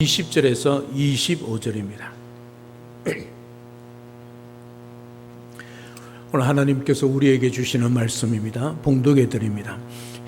20절에서 25절입니다. 오늘 하나님께서 우리에게 주시는 말씀입니다. 봉독해 드립니다.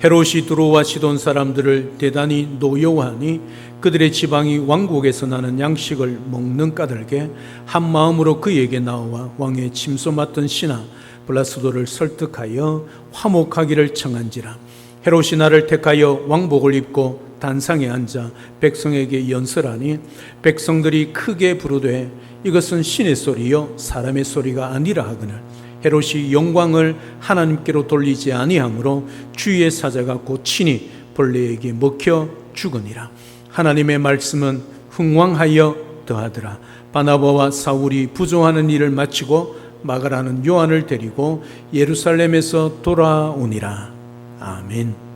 헤롯이 두로와 시돈 사람들을 대단히 노여워하니 그들의 지방이 왕국에서 나는 양식을 먹는 까닭에 한 마음으로 그에게 나와 왕의 침소 맡던 신하 블라스도를 설득하여 화목하기를 청한지라. 헤롯이 나를 택하여 왕복을 입고 단상에 앉아 백성에게 연설하니 백성들이 크게 부르되 이것은 신의 소리요 사람의 소리가 아니라 하거늘 헤롯이 영광을 하나님께로 돌리지 아니하므로 주의 사자가 곧 친히 벌레에게 먹혀 죽으니라. 하나님의 말씀은 흥왕하여 더하더라. 바나바와 사울이 부조하는 일을 마치고 마가라는 요한을 데리고 예루살렘에서 돌아오니라. 아멘.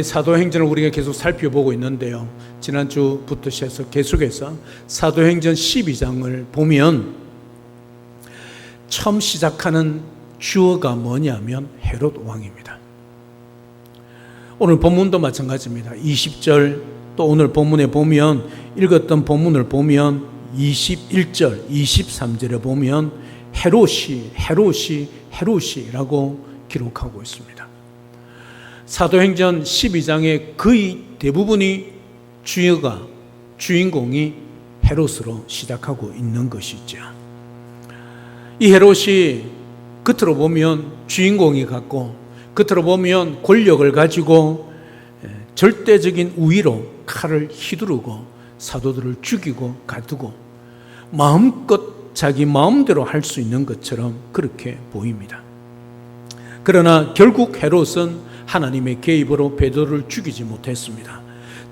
사도행전을 우리가 계속 살펴보고 있는데요, 지난주부터 시작해서 계속해서 사도행전 12장을 보면 처음 시작하는 주어가 뭐냐면 헤롯 왕입니다. 오늘 본문도 마찬가지입니다. 20절 또 오늘 본문에 보면 읽었던 본문을 보면 21절, 23절에 보면 헤롯이라고 기록하고 있습니다. 사도행전 12장의 거의 대부분이 주인공이 헤롯으로 시작하고 있는 것이죠. 이 헤롯이 겉으로 보면 주인공이 같고 겉으로 보면 권력을 가지고 절대적인 우위로 칼을 휘두르고 사도들을 죽이고 가두고 마음껏 자기 마음대로 할 수 있는 것처럼 그렇게 보입니다. 그러나 결국 헤롯은 하나님의 개입으로 베드로를 죽이지 못했습니다.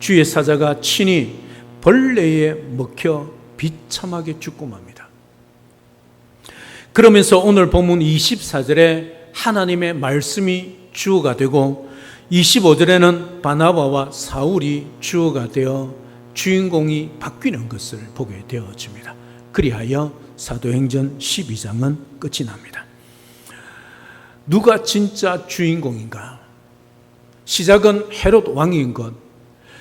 주의 사자가 친히 벌레에 먹혀 비참하게 죽고 맙니다. 그러면서 오늘 본문 24절에 하나님의 말씀이 주어가 되고 25절에는 바나바와 사울이 주어가 되어 주인공이 바뀌는 것을 보게 되어집니다. 그리하여 사도행전 12장은 끝이 납니다. 누가 진짜 주인공인가? 시작은 헤롯 왕인 것,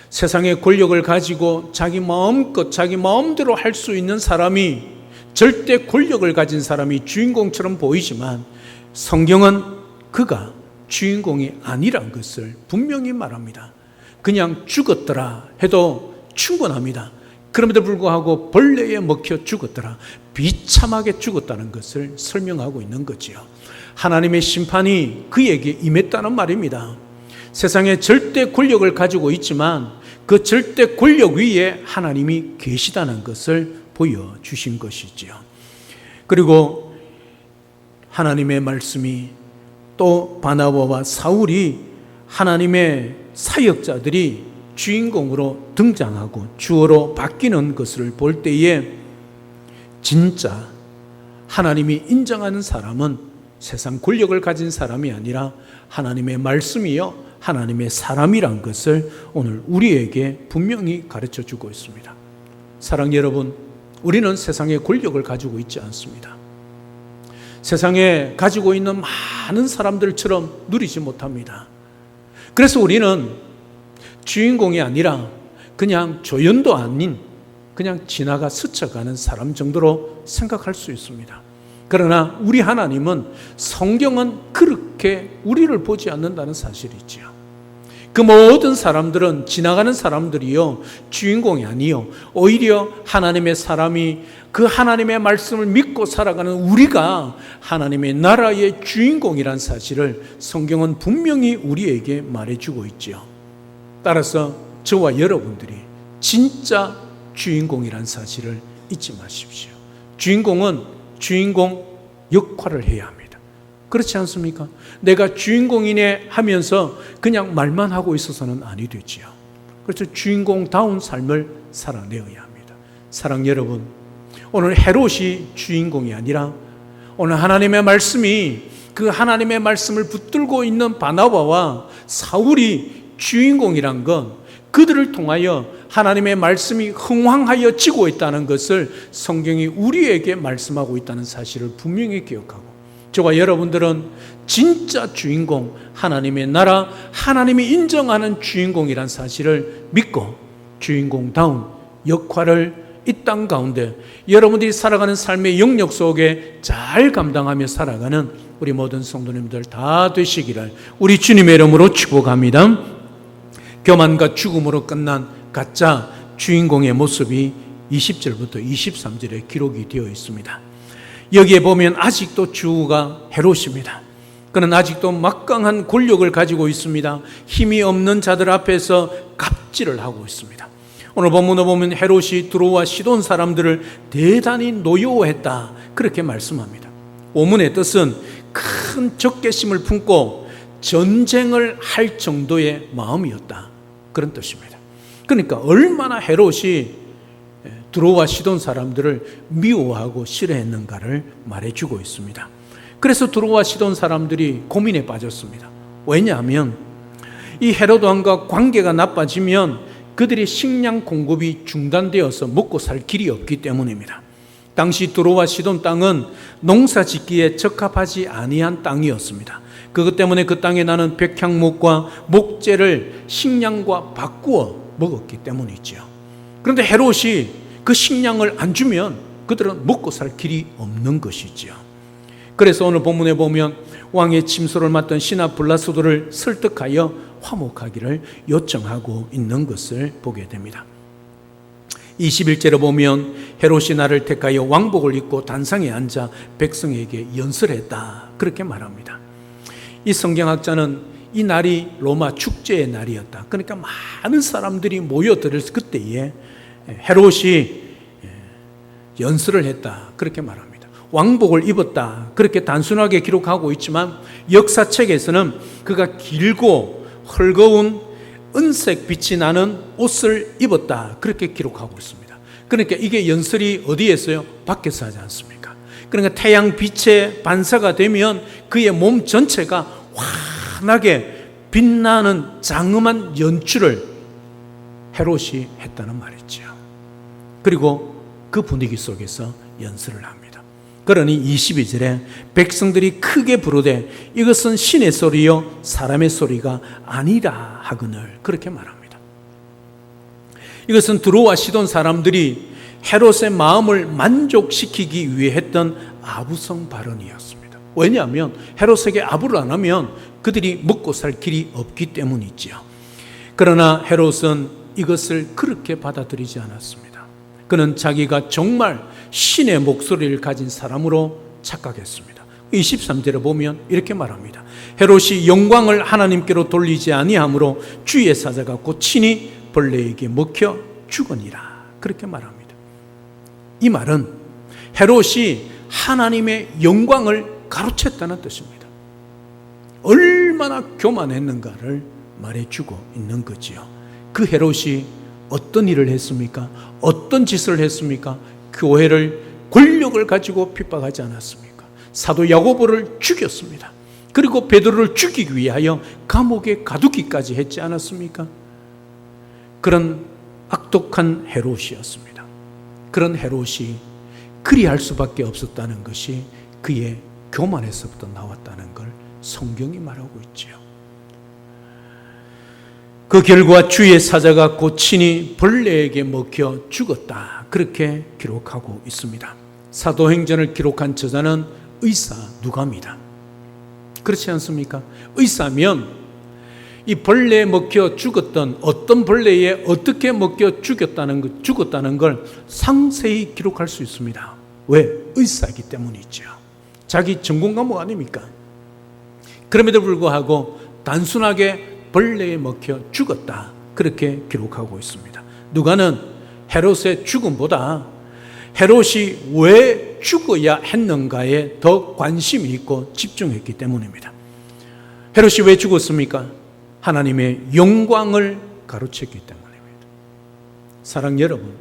세상의 권력을 가지고 자기 마음껏 자기 마음대로 할 수 있는 사람이, 절대 권력을 가진 사람이 주인공처럼 보이지만 성경은 그가 주인공이 아니란 것을 분명히 말합니다. 그냥 죽었더라 해도 충분합니다. 그럼에도 불구하고 벌레에 먹혀 죽었더라, 비참하게 죽었다는 것을 설명하고 있는 거지요. 하나님의 심판이 그에게 임했다는 말입니다. 세상에 절대 권력을 가지고 있지만 그 절대 권력 위에 하나님이 계시다는 것을 보여주신 것이지요. 그리고 하나님의 말씀이 또 바나바와 사울이 하나님의 사역자들이 주인공으로 등장하고 주어로 바뀌는 것을 볼 때에 진짜 하나님이 인정하는 사람은 세상 권력을 가진 사람이 아니라 하나님의 말씀이요 하나님의 사람이란 것을 오늘 우리에게 분명히 가르쳐 주고 있습니다. 사랑 여러분, 우리는 세상의 권력을 가지고 있지 않습니다. 세상에 가지고 있는 많은 사람들처럼 누리지 못합니다. 그래서 우리는 주인공이 아니라 그냥 조연도 아닌 그냥 지나가 스쳐가는 사람 정도로 생각할 수 있습니다. 그러나 우리 하나님은, 성경은 그렇게 우리를 보지 않는다는 사실이지요. 그 모든 사람들은 지나가는 사람들이요, 주인공이 아니요, 오히려 하나님의 사람이 그 하나님의 말씀을 믿고 살아가는 우리가 하나님의 나라의 주인공이란 사실을 성경은 분명히 우리에게 말해주고 있지요. 따라서 저와 여러분들이 진짜 주인공이란 사실을 잊지 마십시오. 주인공은 주인공 역할을 해야 합니다. 그렇지 않습니까? 내가 주인공이네 하면서 그냥 말만 하고 있어서는 아니 되지요. 그래서 주인공다운 삶을 살아내어야 합니다. 사랑 여러분, 오늘 헤롯이 주인공이 아니라 오늘 하나님의 말씀이, 그 하나님의 말씀을 붙들고 있는 바나바와 사울이 주인공이란 건 그들을 통하여 하나님의 말씀이 흥황하여 지고 있다는 것을 성경이 우리에게 말씀하고 있다는 사실을 분명히 기억하고, 저와 여러분들은 진짜 주인공, 하나님의 나라, 하나님이 인정하는 주인공이란 사실을 믿고 주인공다운 역할을 이 땅 가운데 여러분들이 살아가는 삶의 영역 속에 잘 감당하며 살아가는 우리 모든 성도님들 다 되시기를 우리 주님의 이름으로 축복합니다. 교만과 죽음으로 끝난 가짜 주인공의 모습이 20절부터 23절에 기록이 되어 있습니다. 여기에 보면 아직도 주가 헤롯입니다. 그는 아직도 막강한 권력을 가지고 있습니다. 힘이 없는 자들 앞에서 갑질을 하고 있습니다. 오늘 본문에 보면 헤롯이 두로와 시돈 사람들을 대단히 노여워했다 그렇게 말씀합니다. 오문의 뜻은 큰 적개심을 품고 전쟁을 할 정도의 마음이었다 그런 뜻입니다. 그러니까 얼마나 헤롯이 두로와 시돈 사람들을 미워하고 싫어했는가를 말해주고 있습니다. 그래서 두로와 시돈 사람들이 고민에 빠졌습니다. 왜냐하면 이 헤롯 왕과 관계가 나빠지면 그들의 식량 공급이 중단되어서 먹고 살 길이 없기 때문입니다. 당시 두로와 시돈 땅은 농사 짓기에 적합하지 아니한 땅이었습니다. 그것 때문에 그 땅에 나는 백향목과 목재를 식량과 바꾸어 먹었기 때문이죠. 그런데 헤롯이 그 식량을 안 주면 그들은 먹고 살 길이 없는 것이죠. 그래서 오늘 본문에 보면 왕의 침소를 맡던 신하 블라스도를 설득하여 화목하기를 요청하고 있는 것을 보게 됩니다. 21절에 보면 헤롯이 나를 택하여 왕복을 입고 단상에 앉아 백성에게 연설했다 그렇게 말합니다. 이 성경학자는 이 날이 로마 축제의 날이었다. 그러니까 많은 사람들이 모여들었을 그때에 헤롯이 연설을 했다 그렇게 말합니다. 왕복을 입었다 그렇게 단순하게 기록하고 있지만 역사책에서는 그가 길고 헐거운 은색 빛이 나는 옷을 입었다 그렇게 기록하고 있습니다. 그러니까 이게 연설이 어디에 있어요? 밖에서 하지 않습니까? 그러니까 태양 빛에 반사가 되면 그의 몸 전체가 환하게 빛나는 장엄한 연출을 헤롯이 했다는 말이죠. 그리고 그 분위기 속에서 연설을 합니다. 그러니 22절에 백성들이 크게 부르되 이것은 신의 소리요 사람의 소리가 아니라 하거늘 그렇게 말합니다. 이것은 두로와 시돈 사람들이 헤롯의 마음을 만족시키기 위해 했던 아부성 발언이었습니다. 왜냐하면 헤롯에게 아부를 안 하면 그들이 먹고 살 길이 없기 때문이죠. 그러나 헤롯은 이것을 그렇게 받아들이지 않았습니다. 그는 자기가 정말 신의 목소리를 가진 사람으로 착각했습니다. 23절에 보면 이렇게 말합니다. 헤롯이 영광을 하나님께로 돌리지 아니하므로 주의 사자가 곧 친히 벌레에게 먹혀 죽으니라 그렇게 말합니다. 이 말은 헤롯이 하나님의 영광을 가로챘다는 뜻입니다. 얼마나 교만했는가를 말해주고 있는 거지요. 그 헤롯이 어떤 일을 했습니까? 어떤 짓을 했습니까? 교회를 권력을 가지고 핍박하지 않았습니까? 사도 야고보를 죽였습니다. 그리고 베드로를 죽이기 위하여 감옥에 가두기까지 했지 않았습니까? 그런 악독한 헤롯이었습니다. 그런 헤롯이 그리할 수밖에 없었다는 것이 그의 교만에서부터 나왔다는 걸 성경이 말하고 있지요. 그 결과 주의 사자가 곧 친히 벌레에게 먹혀 죽었다 그렇게 기록하고 있습니다. 사도행전을 기록한 저자는 의사 누가입니다. 그렇지 않습니까? 의사면 이 벌레에 먹혀 죽었던 어떤 벌레에 어떻게 먹혀 죽었다는 걸 상세히 기록할 수 있습니다. 왜? 의사이기 때문이죠. 자기 전공 과목 아닙니까? 그럼에도 불구하고 단순하게 벌레에 먹혀 죽었다 그렇게 기록하고 있습니다. 누가는 헤롯의 죽음보다 헤롯이 왜 죽어야 했는가에 더 관심이 있고 집중했기 때문입니다. 헤롯이 왜 죽었습니까? 하나님의 영광을 가로챘기 때문입니다. 사랑 여러분,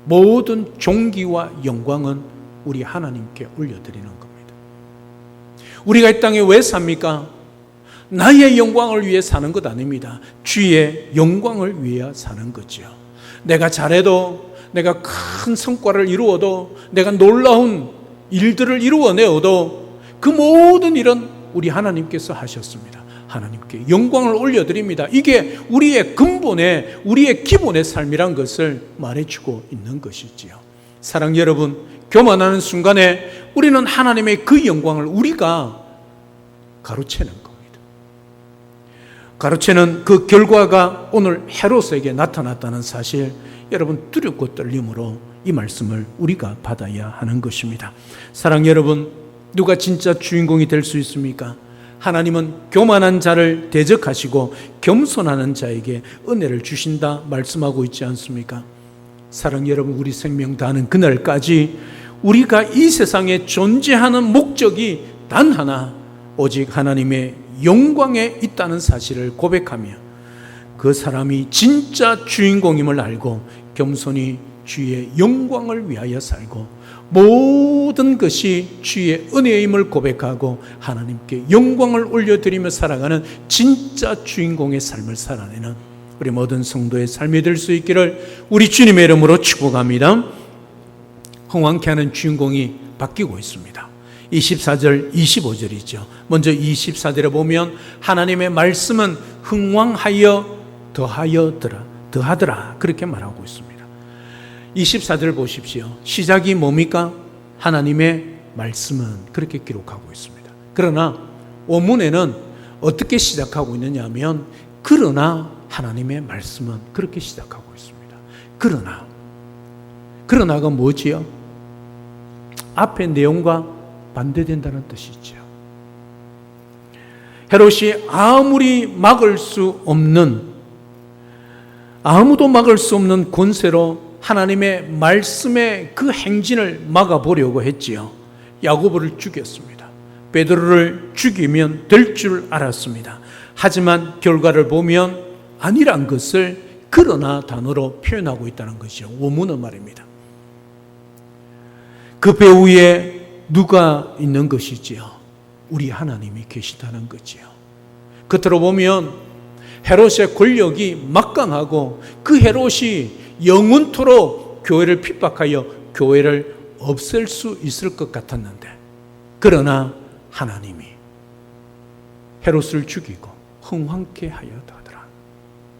모든 존귀와 영광은 우리 하나님께 올려드리는 겁니다. 우리가 이 땅에 왜 삽니까? 나의 영광을 위해 사는 것 아닙니다. 주의 영광을 위해 사는 거죠. 내가 잘해도, 내가 큰 성과를 이루어도, 내가 놀라운 일들을 이루어내어도 그 모든 일은 우리 하나님께서 하셨습니다. 하나님께 영광을 올려드립니다. 이게 우리의 근본의, 우리의 기본의 삶이란 것을 말해주고 있는 것이지요. 사랑 여러분, 교만하는 순간에 우리는 하나님의 그 영광을 우리가 가로채는 겁니다. 가로채는 그 결과가 오늘 헤롯에게 나타났다는 사실, 여러분 두렵고 떨림으로 이 말씀을 우리가 받아야 하는 것입니다. 사랑 여러분, 누가 진짜 주인공이 될 수 있습니까? 하나님은 교만한 자를 대적하시고 겸손하는 자에게 은혜를 주신다 말씀하고 있지 않습니까? 사랑 여러분, 우리 생명 다하는 그날까지 우리가 이 세상에 존재하는 목적이 단 하나, 오직 하나님의 영광에 있다는 사실을 고백하며 그 사람이 진짜 주인공임을 알고 겸손히 주의 영광을 위하여 살고 모든 것이 주의 은혜임을 고백하고 하나님께 영광을 올려드리며 살아가는 진짜 주인공의 삶을 살아내는 우리 모든 성도의 삶이 될 수 있기를 우리 주님의 이름으로 축복합니다. 흥왕케 하는 주인공이 바뀌고 있습니다. 24절, 25절이죠. 먼저 24절에 보면 하나님의 말씀은 흥왕하여 더하더라 그렇게 말하고 있습니다. 24절 보십시오. 시작이 뭡니까? 하나님의 말씀은 그렇게 기록하고 있습니다. 그러나 원문에는 어떻게 시작하고 있느냐 하면 그러나 하나님의 말씀은 그렇게 시작하고 있습니다. 그러나가 뭐지요? 앞의 내용과 반대된다는 뜻이죠. 헤롯이 아무도 막을 수 없는 권세로 하나님의 말씀의 그 행진을 막아보려고 했지요. 야고보를 죽였습니다. 베드로를 죽이면 될 줄 알았습니다. 하지만 결과를 보면 아니란 것을 그러나 단어로 표현하고 있다는 것이죠. 원문은 말입니다. 그 배후에 누가 있는 것이지요? 우리 하나님이 계시다는 거지요. 겉으로 보면 헤롯의 권력이 막강하고 그 헤롯이 영원토록 교회를 핍박하여 교회를 없앨 수 있을 것 같았는데, 그러나 하나님이 헤롯을 죽이고 흥왕케 하였더라.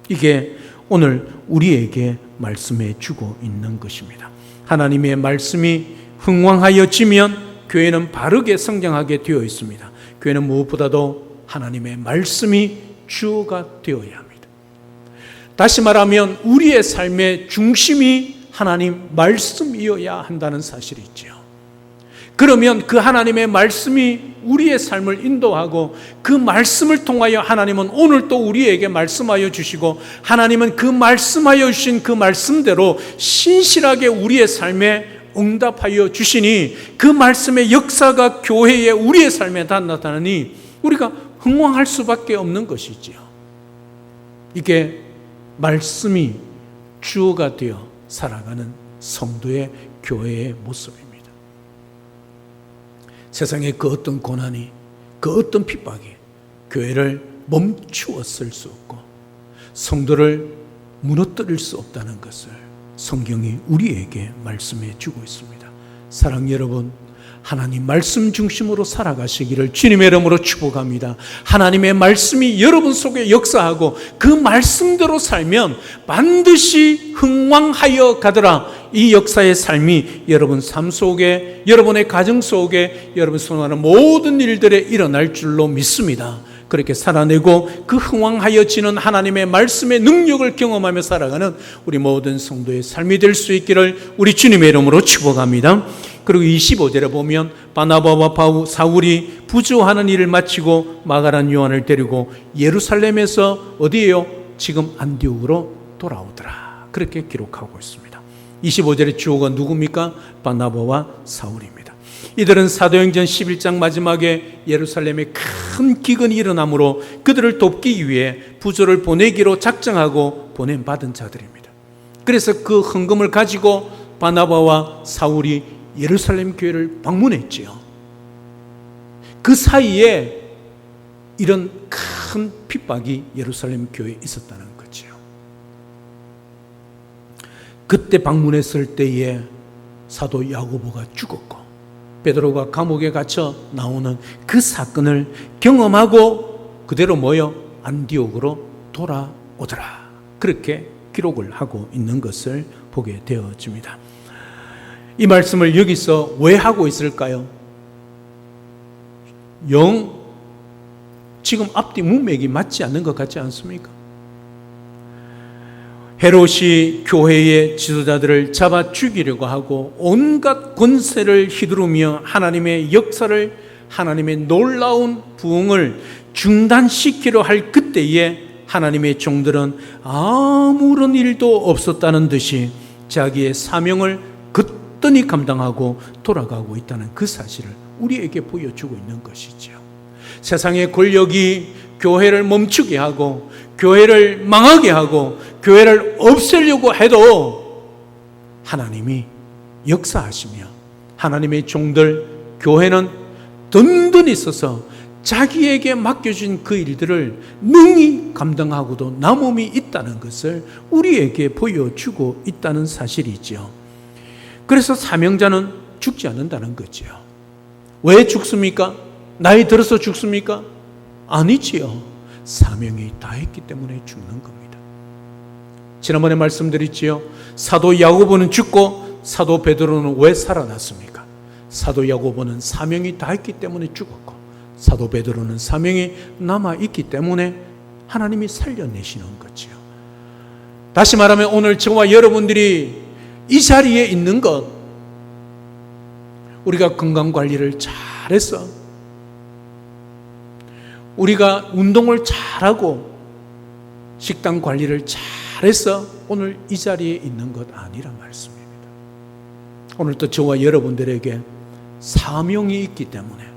이게 오늘 우리에게 말씀해 주고 있는 것입니다. 하나님의 말씀이 흥왕하여지면 교회는 바르게 성장하게 되어 있습니다. 교회는 무엇보다도 하나님의 말씀이 주어가 되어야 합니다. 다시 말하면 우리의 삶의 중심이 하나님 말씀이어야 한다는 사실이 있죠. 그러면 그 하나님의 말씀이 우리의 삶을 인도하고 그 말씀을 통하여 하나님은 오늘 또 우리에게 말씀하여 주시고 하나님은 그 말씀하여 주신 그 말씀대로 신실하게 우리의 삶에 응답하여 주시니 그 말씀의 역사가 교회에 우리의 삶에 다 나타나니 우리가 흥왕할 수밖에 없는 것이지요. 이게 말씀이 주어가 되어 살아가는 성도의 교회의 모습입니다. 세상의 그 어떤 고난이, 그 어떤 핍박이 교회를 멈추었을 수 없고 성도를 무너뜨릴 수 없다는 것을 성경이 우리에게 말씀해 주고 있습니다. 사랑 여러분, 하나님 말씀 중심으로 살아가시기를 주님의 이름으로 축복합니다. 하나님의 말씀이 여러분 속에 역사하고 그 말씀대로 살면 반드시 흥왕하여 가더라. 이 역사의 삶이 여러분 삶 속에, 여러분의 가정 속에, 여러분 손하는 모든 일들에 일어날 줄로 믿습니다. 그렇게 살아내고 그 흥왕하여지는 하나님의 말씀의 능력을 경험하며 살아가는 우리 모든 성도의 삶이 될 수 있기를 우리 주님의 이름으로 축복합니다. 그리고 25절에 보면 바나바와 사울이 부조하는 일을 마치고 마가란 요한을 데리고 예루살렘에서 어디에요? 지금 안디옥으로 돌아오더라. 그렇게 기록하고 있습니다. 25절의 주어가 누굽니까? 바나바와 사울입니다. 이들은 사도행전 11장 마지막에 예루살렘에 큰 기근이 일어나므로 그들을 돕기 위해 부조를 보내기로 작정하고 보냄받은 자들입니다. 그래서 그 헌금을 가지고 바나바와 사울이 예루살렘 교회를 방문했지요. 그 사이에 이런 큰 핍박이 예루살렘 교회에 있었다는 거죠. 그때 방문했을 때에 사도 야고보가 죽었고 베드로가 감옥에 갇혀 나오는 그 사건을 경험하고 그대로 모여 안디옥으로 돌아오더라. 그렇게 기록을 하고 있는 것을 보게 되어집니다. 이 말씀을 여기서 왜 하고 있을까요? 지금 앞뒤 문맥이 맞지 않는 것 같지 않습니까? 헤롯이 교회의 지도자들을 잡아 죽이려고 하고 온갖 권세를 휘두르며 하나님의 역사를, 하나님의 놀라운 부흥을 중단시키려 할 그때에 하나님의 종들은 아무런 일도 없었다는 듯이 자기의 사명을 거뜬히 감당하고 돌아가고 있다는 그 사실을 우리에게 보여주고 있는 것이죠. 세상의 권력이 교회를 멈추게 하고 교회를 망하게 하고 교회를 없애려고 해도 하나님이 역사하시며 하나님의 종들, 교회는 든든히 서서 자기에게 맡겨진 그 일들을 능히 감당하고도 남음이 있다는 것을 우리에게 보여주고 있다는 사실이죠. 그래서 사명자는 죽지 않는다는 거죠. 왜 죽습니까? 나이 들어서 죽습니까? 아니지요. 사명이 다했기 때문에 죽는 겁니다. 지난번에 말씀드렸지요. 사도 야고보는 죽고 사도 베드로는 왜 살아났습니까? 사도 야고보는 사명이 다했기 때문에 죽었고 사도 베드로는 사명이 남아있기 때문에 하나님이 살려내시는 거죠. 다시 말하면 오늘 저와 여러분들이 이 자리에 있는 것, 우리가 건강관리를 잘해서 우리가 운동을 잘하고 식단 관리를 잘해서 오늘 이 자리에 있는 것 아니란 말씀입니다. 오늘 또 저와 여러분들에게 사명이 있기 때문에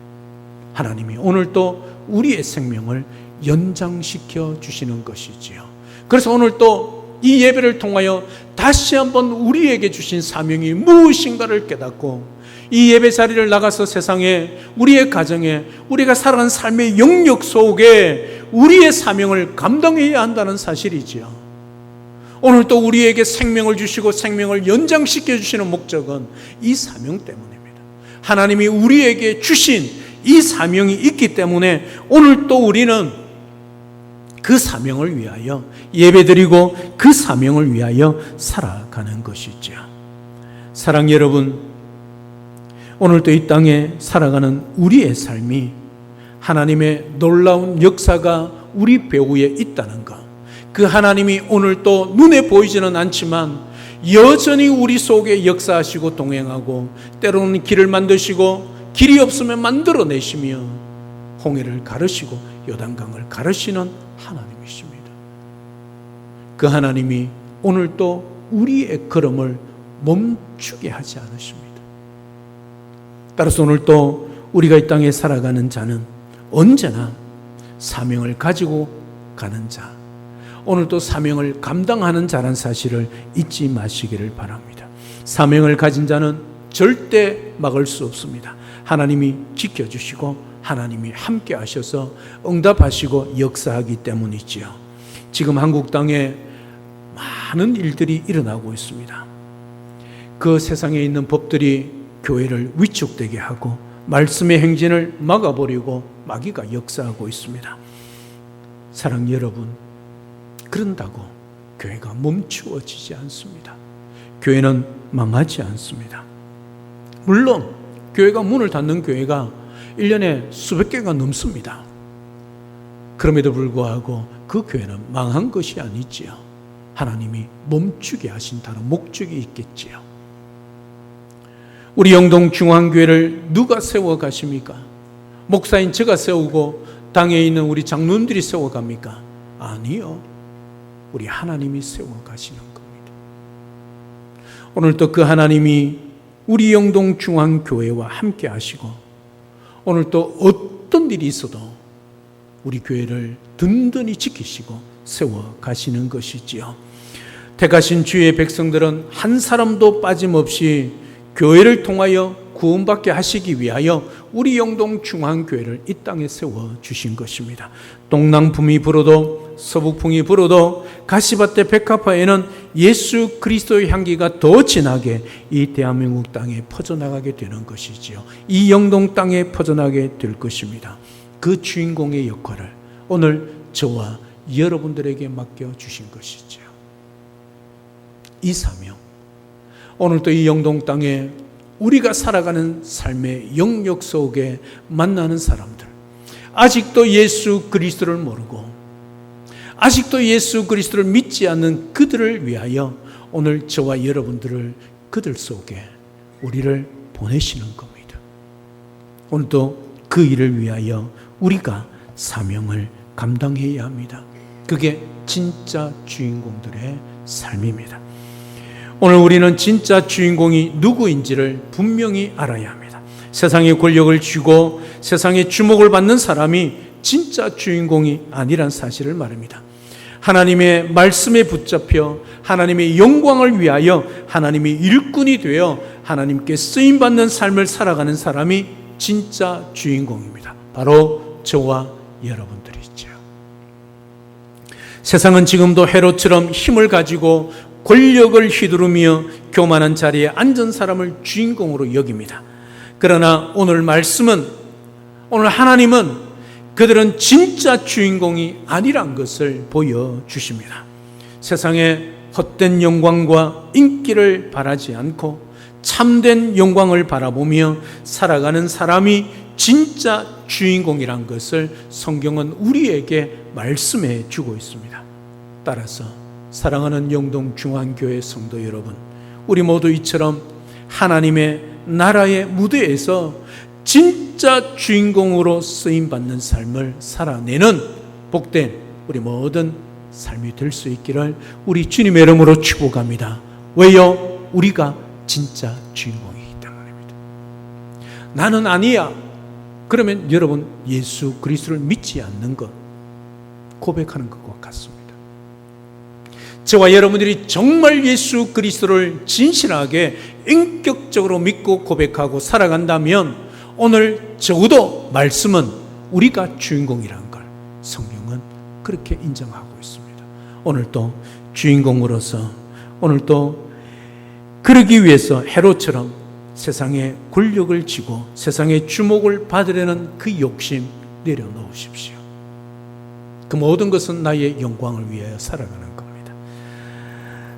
하나님이 오늘 또 우리의 생명을 연장시켜 주시는 것이지요. 그래서 오늘 또 이 예배를 통하여 다시 한번 우리에게 주신 사명이 무엇인가를 깨닫고 이 예배 자리를 나가서 세상에, 우리의 가정에, 우리가 살아가는 삶의 영역 속에 우리의 사명을 감당해야 한다는 사실이지요. 오늘 또 우리에게 생명을 주시고 생명을 연장시켜 주시는 목적은 이 사명 때문입니다. 하나님이 우리에게 주신 이 사명이 있기 때문에 오늘 또 우리는 그 사명을 위하여 예배드리고 그 사명을 위하여 살아가는 것이죠. 사랑 여러분, 오늘 또 이 땅에 살아가는 우리의 삶이 하나님의 놀라운 역사가 우리 배후에 있다는 것, 그 하나님이 오늘 또 눈에 보이지는 않지만 여전히 우리 속에 역사하시고 동행하고 때로는 길을 만드시고 길이 없으면 만들어내시며 홍해를 가르시고 요단강을 가르시는 하나님이십니다. 그 하나님이 오늘 또 우리의 걸음을 멈추게 하지 않으십니다. 따라서 오늘 또 우리가 이 땅에 살아가는 자는 언제나 사명을 가지고 가는 자, 오늘 또 사명을 감당하는 자란 사실을 잊지 마시기를 바랍니다. 사명을 가진 자는 절대 막을 수 없습니다. 하나님이 지켜주시고 하나님이 함께 하셔서 응답하시고 역사하기 때문이지요. 지금 한국 땅에 많은 일들이 일어나고 있습니다. 그 세상에 있는 법들이 교회를 위축되게 하고 말씀의 행진을 막아버리고 마귀가 역사하고 있습니다. 사랑 여러분, 그런다고 교회가 멈추어지지 않습니다. 교회는 망하지 않습니다. 물론 교회가 문을 닫는 교회가 1년에 수백 개가 넘습니다. 그럼에도 불구하고 그 교회는 망한 것이 아니지요. 하나님이 멈추게 하신 다른 목적이 있겠지요. 우리 영동 중앙교회를 누가 세워가십니까? 목사인 제가 세우고 당에 있는 우리 장로님들이 세워갑니까? 아니요. 우리 하나님이 세워가시는 겁니다. 오늘 또 그 하나님이 우리 영동 중앙교회와 함께 하시고 오늘 또 어떤 일이 있어도 우리 교회를 든든히 지키시고 세워가시는 것이지요. 택하신 주의 백성들은 한 사람도 빠짐없이 교회를 통하여 구원받게 하시기 위하여 우리 영동 중앙교회를 이 땅에 세워주신 것입니다. 동남풍이 불어도 서북풍이 불어도 가시밭대 백합화에는 예수 그리스도의 향기가 더 진하게 이 대한민국 땅에 퍼져나가게 되는 것이지요. 이 영동 땅에 퍼져나가게 될 것입니다. 그 주인공의 역할을 오늘 저와 여러분들에게 맡겨주신 것이죠. 이 사명, 오늘도 이 영동 땅에 우리가 살아가는 삶의 영역 속에 만나는 사람들, 아직도 예수 그리스도를 모르고 아직도 예수 그리스도를 믿지 않는 그들을 위하여 오늘 저와 여러분들을 그들 속에 우리를 보내시는 겁니다. 오늘도 그 일을 위하여 우리가 사명을 감당해야 합니다. 그게 진짜 주인공들의 삶입니다. 오늘 우리는 진짜 주인공이 누구인지를 분명히 알아야 합니다. 세상의 권력을 쥐고 세상의 주목을 받는 사람이 진짜 주인공이 아니란 사실을 말합니다. 하나님의 말씀에 붙잡혀 하나님의 영광을 위하여 하나님의 일꾼이 되어 하나님께 쓰임받는 삶을 살아가는 사람이 진짜 주인공입니다. 바로 저와 여러분들이죠. 세상은 지금도 헤롯처럼 힘을 가지고 권력을 휘두르며 교만한 자리에 앉은 사람을 주인공으로 여깁니다. 그러나 오늘 말씀은, 오늘 하나님은 그들은 진짜 주인공이 아니란 것을 보여주십니다. 세상에 헛된 영광과 인기를 바라지 않고 참된 영광을 바라보며 살아가는 사람이 진짜 주인공이란 것을 성경은 우리에게 말씀해 주고 있습니다. 따라서 사랑하는 영동 중앙교회 성도 여러분, 우리 모두 이처럼 하나님의 나라의 무대에서 진짜 주인공으로 쓰임받는 삶을 살아내는 복된 우리 모든 삶이 될 수 있기를 우리 주님의 이름으로 축복합니다. 왜요? 우리가 진짜 주인공이기 때문입니다. 나는 아니야. 그러면 여러분 예수 그리스도를 믿지 않는 것 고백하는 것과 같습니다. 저와 여러분들이 정말 예수 그리스도를 진실하게 인격적으로 믿고 고백하고 살아간다면 오늘 적어도 말씀은 우리가 주인공이라는 걸 성경은 그렇게 인정하고 있습니다. 오늘도 주인공으로서 오늘도 그러기 위해서 헤롯처럼 세상의 권력을 쥐고 세상의 주목을 받으려는 그 욕심 내려놓으십시오. 그 모든 것은 나의 영광을 위하여 살아가는 겁니다.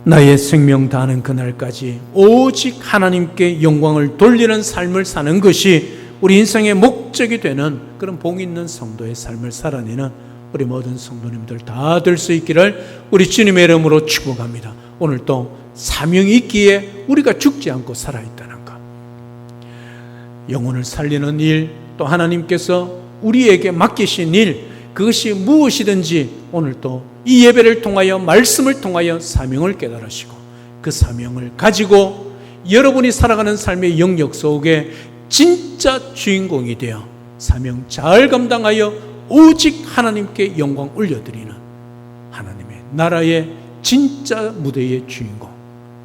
나의 생명 다하는 그날까지 오직 하나님께 영광을 돌리는 삶을 사는 것이 우리 인생의 목적이 되는 그런 복 있는 성도의 삶을 살아내는 우리 모든 성도님들 다 될 수 있기를 우리 주님의 이름으로 축복합니다. 오늘도 사명이 있기에 우리가 죽지 않고 살아있다는 것, 영혼을 살리는 일, 또 하나님께서 우리에게 맡기신 일, 그것이 무엇이든지 오늘도 이 예배를 통하여 말씀을 통하여 사명을 깨달으시고 그 사명을 가지고 여러분이 살아가는 삶의 영역 속에 진짜 주인공이 되어 사명 잘 감당하여 오직 하나님께 영광 올려드리는 하나님의 나라의 진짜 무대의 주인공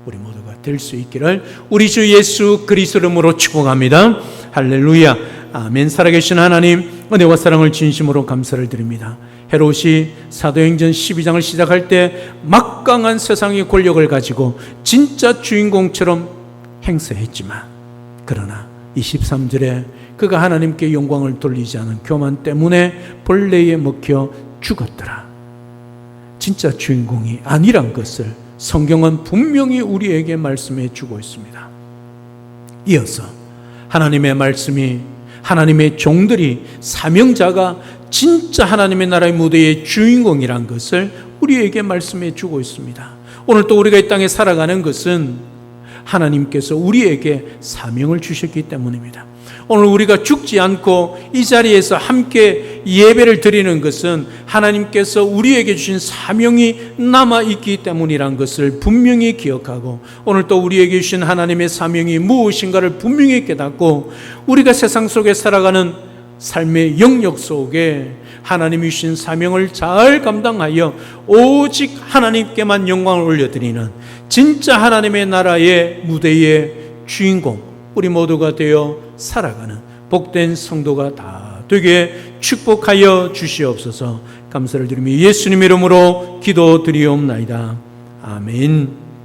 우리 모두가 될 수 있기를 우리 주 예수 그리스도 이름으로 축복합니다. 할렐루야. 아멘. 살아계신 하나님, 은혜와 사랑을 진심으로 감사를 드립니다. 헤롯이 사도행전 12장을 시작할 때 막강한 세상의 권력을 가지고 진짜 주인공처럼 행세했지만, 그러나 23절에 그가 하나님께 영광을 돌리지 않은 교만 때문에 벌레에 먹혀 죽었더라. 진짜 주인공이 아니란 것을 성경은 분명히 우리에게 말씀해 주고 있습니다. 이어서 하나님의 말씀이, 하나님의 종들이, 사명자가 진짜 하나님의 나라의 무대의 주인공이란 것을 우리에게 말씀해 주고 있습니다. 오늘 또 우리가 이 땅에 살아가는 것은 하나님께서 우리에게 사명을 주셨기 때문입니다. 오늘 우리가 죽지 않고 이 자리에서 함께 예배를 드리는 것은 하나님께서 우리에게 주신 사명이 남아있기 때문이란 것을 분명히 기억하고, 오늘 또 우리에게 주신 하나님의 사명이 무엇인가를 분명히 깨닫고 우리가 세상 속에 살아가는 삶의 영역 속에 하나님이 주신 사명을 잘 감당하여 오직 하나님께만 영광을 올려드리는 진짜 하나님의 나라의 무대의 주인공 우리 모두가 되어 살아가는 복된 성도가 다 되게 축복하여 주시옵소서. 감사를 드리며 예수님의 이름으로 기도드리옵나이다. 아멘.